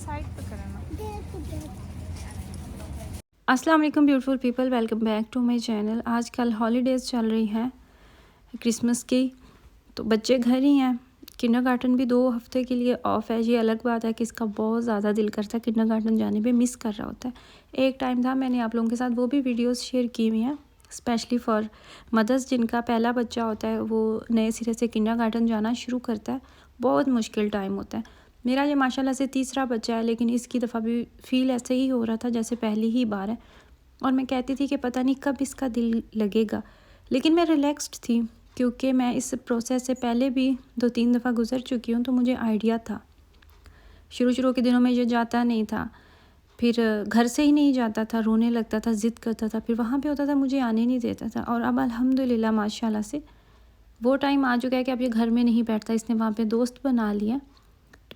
Side पे करना। अस्सलाम वालेकुम beautiful people, welcome back to my channel. आजकल हॉलीडेज़ चल रही हैं क्रिसमस की, तो बच्चे घर ही हैं। किंडरगार्टन भी 2 हफ्ते के लिए ऑफ़ है। ये अलग बात है कि इसका बहुत ज़्यादा दिल करता है किंडरगार्टन जाने पे, मिस कर रहा होता है। एक टाइम था, मैंने आप लोगों के साथ वो भी वीडियोस शेयर की हुई हैं, स्पेशली फॉर मदर्स जिनका पहला बच्चा होता है, वो नए सिरे से किंडरगार्टन जाना शुरू करता है। बहुत मुश्किल टाइम होता है। मेरा ये माशाल्लाह से तीसरा बच्चा है, लेकिन इसकी दफ़ा भी फ़ील ऐसे ही हो रहा था जैसे पहली ही बार है। और मैं कहती थी कि पता नहीं कब इसका दिल लगेगा, लेकिन मैं रिलैक्स्ड थी क्योंकि मैं इस प्रोसेस से पहले भी 2-3 दफ़ा गुज़र चुकी हूँ, तो मुझे आइडिया था। शुरू के दिनों में ये जाता नहीं था, फिर घर से ही नहीं जाता था, रोने लगता था, ज़िद करता था, फिर वहाँ पे होता था मुझे आने नहीं देता था। और अब अल्हम्दुलिल्लाह माशाल्लाह से वो टाइम आ चुका है कि अब ये घर में नहीं बैठता। इसने वहाँ पे दोस्त बना लिया।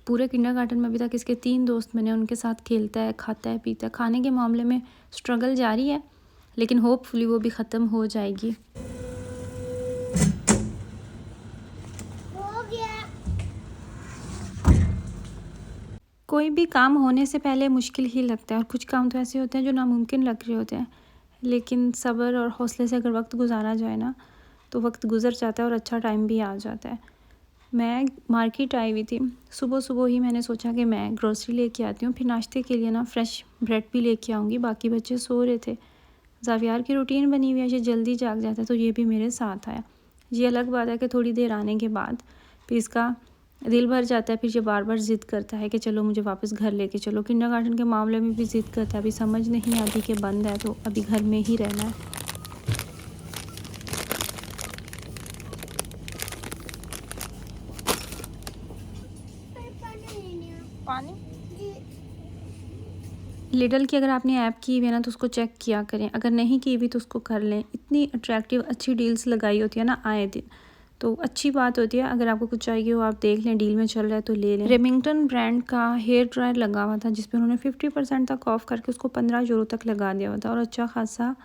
पूरे किंडरगार्टन में अभी तक इसके 3 दोस्त बने, उनके साथ खेलता है, खाता है, पीता है। खाने के मामले में स्ट्रगल जारी है, लेकिन होपफुली वो भी ख़त्म हो जाएगी। हो गया। कोई भी काम होने से पहले मुश्किल ही लगता है, और कुछ काम तो ऐसे होते हैं जो नामुमकिन लग रहे होते हैं, लेकिन सब्र और हौसले से अगर वक्त गुजारा जाए ना, तो वक्त गुजर जाता है और अच्छा टाइम भी आ जाता है। मैं मार्केट आई हुई थी, सुबह ही मैंने सोचा कि मैं ग्रोसरी लेके आती हूँ, फिर नाश्ते के लिए ना फ्रेश ब्रेड भी लेके आऊँगी। बाकी बच्चे सो रहे थे, ज़ावियार की रूटीन बनी हुई है, ये जल्दी जाग जाता है, तो ये भी मेरे साथ आया। ये अलग बात है कि थोड़ी देर आने के बाद फिर इसका दिल भर जाता है, फिर ये बार ज़िद करता है कि चलो मुझे वापस घर लेके चलो। किंडरगार्टन के मामले में भी ज़िद करता है, अभी समझ नहीं आती कि बंद है तो अभी घर में ही रहना है। पानी लिडल की अगर आपने ऐप की हुई है ना, तो उसको चेक किया करें। अगर नहीं की हुई तो उसको कर लें। इतनी अट्रैक्टिव अच्छी डील्स लगाई होती है ना आए दिन, तो अच्छी बात होती है। अगर आपको कुछ चाहिए हो, आप देख लें, डील में चल रहा है तो ले लें। रेमिंगटन ब्रांड का हेयर ड्रायर लगा हुआ था, जिस पर उन्होंने 50% तक ऑफ करके उसको 15 यूरो तक लगा दिया हुआ था, और अच्छा खासा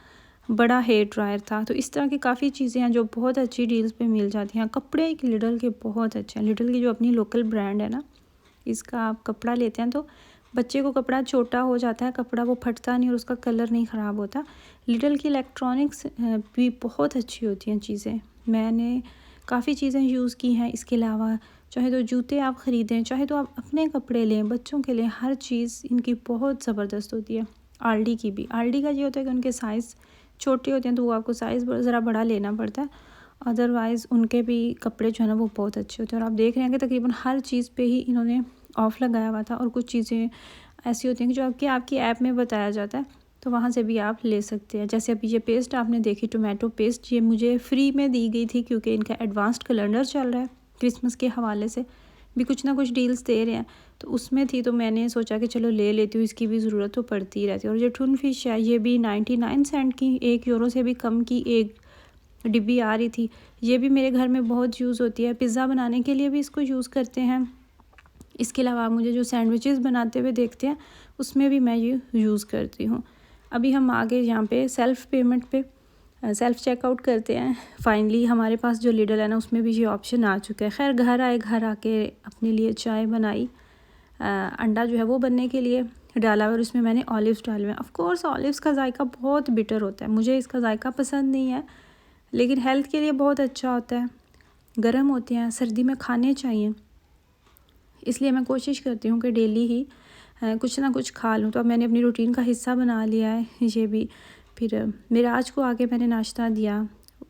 बड़ा हेयर ड्रायर था। तो इस तरह की काफ़ी चीज़ें हैं जो बहुत अच्छी डील्स पे मिल जाती हैं। कपड़े एक लिडल के बहुत अच्छे हैं। लिडल की जो अपनी लोकल ब्रांड है ना, इसका आप कपड़ा लेते हैं तो बच्चे को कपड़ा छोटा हो जाता है, कपड़ा वो फटता नहीं और उसका कलर नहीं ख़राब होता। लिडल की इलेक्ट्रॉनिक्स भी बहुत अच्छी होती हैं चीज़ें। मैंने काफ़ी चीज़ें यूज़ की हैं। इसके अलावा चाहे तो जूते आप ख़रीदें, चाहे तो आप अपने कपड़े लें, बच्चों के लिए हर चीज़ इनकी बहुत ज़बरदस्त होती है। आल्डी की भी, आल्डी का ये होता है कि उनके साइज़ छोटे होते हैं, तो वो आपको साइज़ ज़रा बड़ा लेना पड़ता है। अदरवाइज़ उनके भी कपड़े जो है ना वो बहुत अच्छे होते हैं। और आप देख रहे हैं कि तकरीबन हर चीज़ पे ही इन्होंने ऑफ़ लगाया हुआ था, और कुछ चीज़ें ऐसी होती हैं कि जो आपकी ऐप में बताया जाता है, तो वहाँ से भी आप ले सकते हैं। जैसे अभी ये पेस्ट आपने देखी, टोमेटो पेस्ट, ये मुझे फ्री में दी गई थी क्योंकि इनका एडवांस्ड कैलेंडर चल रहा है। क्रिसमस के हवाले से भी कुछ ना कुछ डील्स दे रहे हैं, तो उसमें थी, तो मैंने सोचा कि चलो ले लेती हूँ, इसकी भी ज़रूरत तो पड़ती ही रहती है। और ये टून फिश है, ये भी 99 सेंट की, 1 यूरो से भी कम की एक डिब्बी आ रही थी। ये भी मेरे घर में बहुत यूज़ होती है, पिज़्ज़ा बनाने के लिए भी इसको यूज़ करते हैं। इसके अलावा मुझे जो सैंडविचेस बनाते हुए देखते हैं, उसमें भी मैं ये यूज़ करती हूँ। अभी हम आगे यहाँ पे सेल्फ़ पेमेंट पे सेल्फ़ चेकआउट करते हैं। फाइनली हमारे पास जो लिडल है ना, उसमें भी ये ऑप्शन आ चुका है। खैर घर आके अपने लिए चाय बनाई, अंडा जो है वो बनने के लिए डाला, और इसमें मैंने ऑलिव्स डाले हुए हैं। ऑफ़ कोर्स ऑलिव्स का जायका बहुत बिटर होता है, मुझे इसका जायका पसंद नहीं है, लेकिन हेल्थ के लिए बहुत अच्छा होता है। गर्म होते हैं, सर्दी में खाने चाहिए, इसलिए मैं कोशिश करती हूँ कि डेली ही कुछ ना कुछ खा लूँ। तो अब मैंने अपनी रूटीन का हिस्सा बना लिया है ये भी। फिर मिराज को आके मैंने नाश्ता दिया,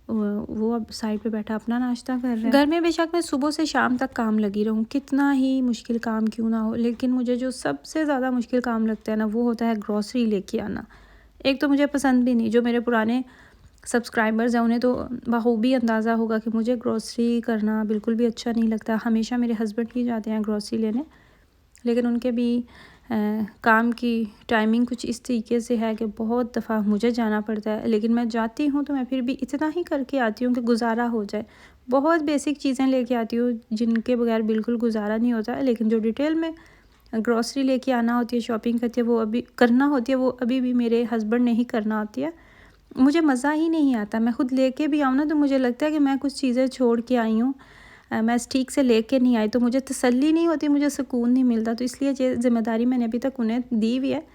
वो अब साइड पे बैठा अपना नाश्ता कर रहा है। घर में बेशक मैं सुबह से शाम तक काम लगी रहूँ, कितना ही मुश्किल काम क्यों ना हो, लेकिन मुझे जो सबसे ज़्यादा मुश्किल काम लगता है ना, वो होता है ग्रॉसरी लेके आना। एक तो मुझे पसंद भी नहीं, जो मेरे पुराने सब्सक्राइबर्स हैं उन्हें तो बखूबी अंदाज़ा होगा कि मुझे ग्रॉसरी करना बिल्कुल भी अच्छा नहीं लगता। हमेशा मेरे हस्बैंड ही जाते हैं ग्रॉसरी लेने, लेकिन उनके भी काम की टाइमिंग कुछ इस तरीके से है कि बहुत दफ़ा मुझे जाना पड़ता है। लेकिन मैं जाती हूँ तो मैं फिर भी इतना ही करके आती हूँ कि गुजारा हो जाए। बहुत बेसिक चीज़ें लेके आती हूँ जिनके बगैर बिल्कुल गुजारा नहीं होता, लेकिन जो डिटेल में ग्रॉसरी लेके आना होती है, शॉपिंग करती है, वो अभी करना होती है, वो अभी भी मेरे हस्बैंड ने ही करना होती है। मुझे मज़ा ही नहीं आता। मैं ख़ुद लेके भी आऊँ ना, तो मुझे लगता है कि मैं कुछ चीज़ें छोड़ के आई हूँ मैं ठीक से लेके नहीं आई तो मुझे तसल्ली नहीं होती, मुझे सुकून नहीं मिलता। तो इसलिए ये ज़िम्मेदारी मैंने अभी तक उन्हें दी हुई है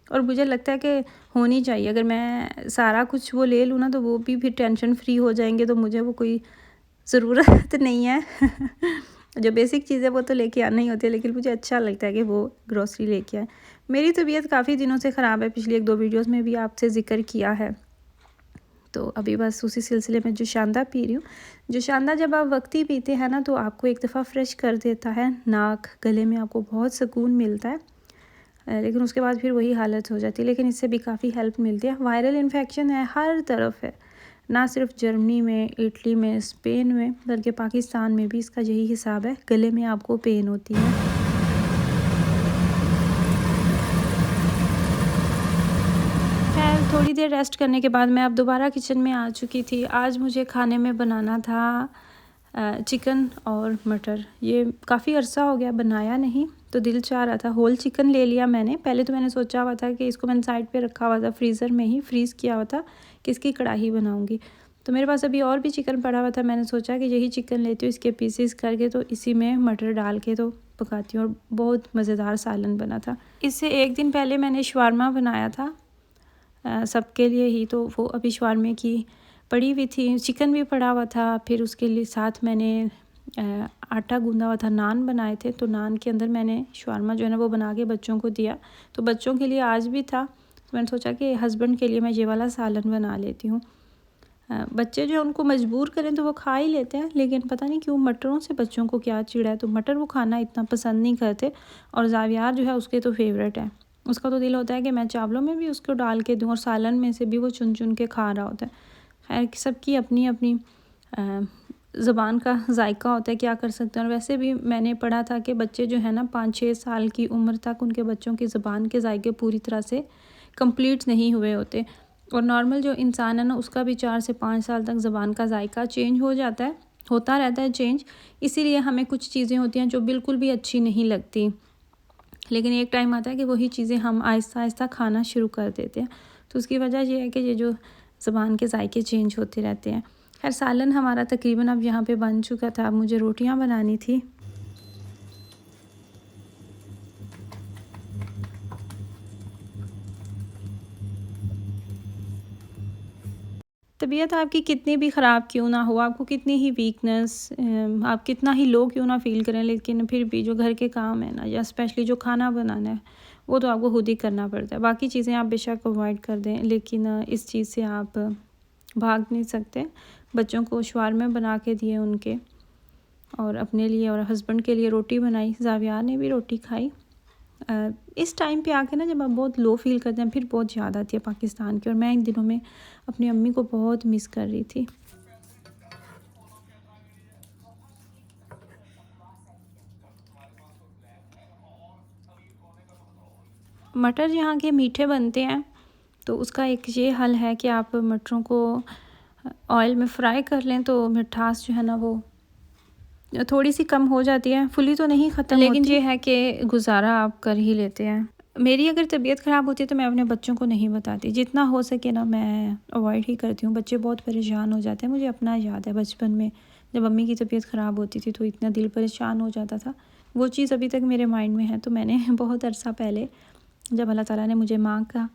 और मुझे लगता है कि होनी चाहिए। अगर मैं सारा कुछ वो ले लूँ ना तो वो भी फिर टेंशन फ्री हो जाएंगे, तो मुझे वो कोई ज़रूरत नहीं है। जो बेसिक चीज़ें वो तो लेके आना ही होती है, लेकिन मुझे अच्छा लगता है कि वो ग्रॉसरी लेके आए। मेरी तबीयत काफ़ी दिनों से ख़राब है, पिछली 1-2 वीडियोस में भी आपसे ज़िक्र किया है। तो अभी बस उसी सिलसिले में जोशांदा पी रही हूँ। जोशांदा जब आप वक्ती पीते हैं ना तो आपको एक दफ़ा फ्रेश कर देता है, नाक गले में आपको बहुत सुकून मिलता है, लेकिन उसके बाद फिर वही हालत हो जाती है। लेकिन इससे भी काफ़ी हेल्प मिलती है। वायरल इन्फेक्शन है हर तरफ है, ना सिर्फ जर्मनी में, इटली में, स्पेन में, बल्कि पाकिस्तान में भी इसका यही हिसाब है, गले में आपको पेन होती है। खैर थोड़ी देर रेस्ट करने के बाद मैं अब दोबारा किचन में आ चुकी थी। आज मुझे खाने में बनाना था चिकन और मटर। ये काफ़ी अरसा हो गया बनाया नहीं, तो दिल चाह रहा था। होल चिकन ले लिया मैंने। पहले तो मैंने सोचा हुआ था कि इसको मैंने साइड पे रखा हुआ था, फ्रीज़र में ही फ्रीज़ किया हुआ था कि इसकी कढ़ाई बनाऊंगी। तो मेरे पास अभी और भी चिकन पड़ा हुआ था, मैंने सोचा कि यही चिकन लेती हूँ, इसके पीसेस करके तो इसी में मटर डाल के तो पकाती हूँ। और बहुत मज़ेदार सालन बना था। इससे एक दिन पहले मैंने शवारमा बनाया था सबके लिए ही, तो वो अभी शवारमे की पड़ी हुई थी, चिकन भी पड़ा हुआ था। फिर उसके लिए साथ मैंने आटा गूंदा हुआ था, नान बनाए थे, तो नान के अंदर मैंने शवारमा जो है ना वो बना के बच्चों को दिया। तो बच्चों के लिए आज भी था, तो मैंने सोचा कि हस्बैंड के लिए मैं ये वाला सालन बना लेती हूँ। बच्चे जो उनको मजबूर करें तो वो खा ही लेते हैं, लेकिन पता नहीं क्यों मटरों से बच्चों को क्या चिढ़ा है, तो मटर वो खाना इतना पसंद नहीं करते। और जावियार जो है उसके तो फेवरेट है, उसका तो दिल होता है कि मैं चावलों में भी उसको डाल के दूँ और सालन में से भी वो चुन चुन के खा रहा होता है। खैर सबकी अपनी अपनी ज़ुबान का जायका होता है, क्या कर सकते हैं। और वैसे भी मैंने पढ़ा था कि बच्चे जो है ना 5-6 साल की उम्र तक उनके बच्चों की ज़ुबान के जायके पूरी तरह से कंप्लीट नहीं हुए होते। और नॉर्मल जो इंसान है ना उसका भी 4 से 5 साल तक ज़ुबान का जायका चेंज हो जाता है, होता रहता है चेंज। इसीलिए हमें कुछ चीज़ें होती हैं जो बिल्कुल भी अच्छी नहीं लगती, लेकिन एक टाइम आता है कि वही चीज़ें हम आहिस्ता आहिस्ता खाना शुरू कर देते हैं। तो उसकी वजह ये है कि ये जो ज़ुबान के जायके चेंज होते रहते हैं। खैर सालन हमारा तकरीबन अब यहाँ पे बन चुका था। अब मुझे रोटियाँ बनानी थी। तबीयत आपकी कितनी भी ख़राब क्यों ना हो, आपको कितनी ही वीकनेस, आप कितना ही लो क्यों ना फ़ील करें, लेकिन फिर भी जो घर के काम है ना, या स्पेशली जो खाना बनाना है, वो तो आपको खुद ही करना पड़ता है। बाकी चीज़ें आप बेशक अवॉइड कर दें, लेकिन इस चीज़ से आप भाग नहीं सकते। बच्चों को शवारमे बना के दिए उनके, और अपने लिए और हस्बैंड के लिए रोटी बनाई। जावियार ने भी रोटी खाई। इस टाइम पे आके ना जब आप बहुत लो फील करते हैं, फिर बहुत याद आती है पाकिस्तान की। और मैं इन दिनों में अपनी अम्मी को बहुत मिस कर रही थी। मटर यहाँ के मीठे बनते हैं, तो उसका एक ये हल है कि आप मटरों को ऑयल में फ्राई कर लें, तो मिठास जो है ना वो थोड़ी सी कम हो जाती है, फुली तो नहीं ख़त्म, लेकिन ये है कि गुजारा आप कर ही लेते हैं। मेरी अगर तबीयत ख़राब होती है तो मैं अपने बच्चों को नहीं बताती, जितना हो सके ना मैं अवॉइड ही करती हूँ। बच्चे बहुत परेशान हो जाते हैं। मुझे अपना याद है बचपन में जब मम्मी की तबीयत ख़राब होती थी तो इतना दिल परेशान हो जाता था। वो चीज़ अभी तक मेरे माइंड में है। तो मैंने बहुत अरसा पहले जब अल्लाह ताला ने मुझे माँ का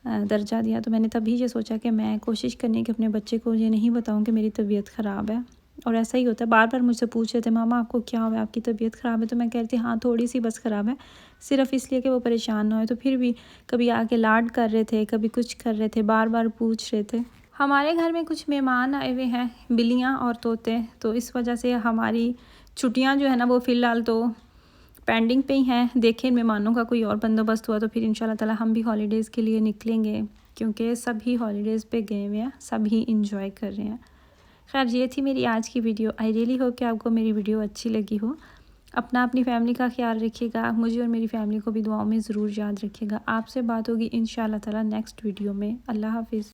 दर्जा दिया, तो मैंने तभी ये सोचा कि मैं कोशिश करनी कि अपने बच्चे को ये नहीं बताऊँ कि मेरी तबीयत ख़राब है। और ऐसा ही होता है, बार बार मुझसे पूछ रहे थे मामा आपको क्या हुआ है, आपकी तबीयत ख़राब है। तो मैं कहती हाँ थोड़ी सी बस ख़राब है, सिर्फ़ इसलिए कि वो परेशान ना हो। तो फिर भी कभी आके लाड कर रहे थे, कभी कुछ कर रहे थे, बार बार पूछ रहे थे। हमारे घर में कुछ मेहमान आए हुए हैं, बिल्लियाँ और तोते, तो इस वजह से हमारी छुट्टियाँ जो है ना वो फ़िलहाल तो पेंडिंग पे ही हैं। देखें मेहमानों का कोई और बंदोबस्त हुआ तो फिर इंशाल्लाह ताला हम भी हॉलीडेज़ के लिए निकलेंगे, क्योंकि सभी हॉलीडेज़ पे गए हुए हैं, सभी इंजॉय कर रहे हैं। खैर ये थी मेरी आज की वीडियो। आई रियली होप कि आपको मेरी वीडियो अच्छी लगी हो। अपनी फैमिली का ख्याल रखिएगा, मुझे और मेरी फैमिली को भी दुआओं में ज़रूर याद रखिएगा। आपसे बात होगी इंशाल्लाह ताला नेक्स्ट वीडियो में। अल्लाह हाफ़िज़।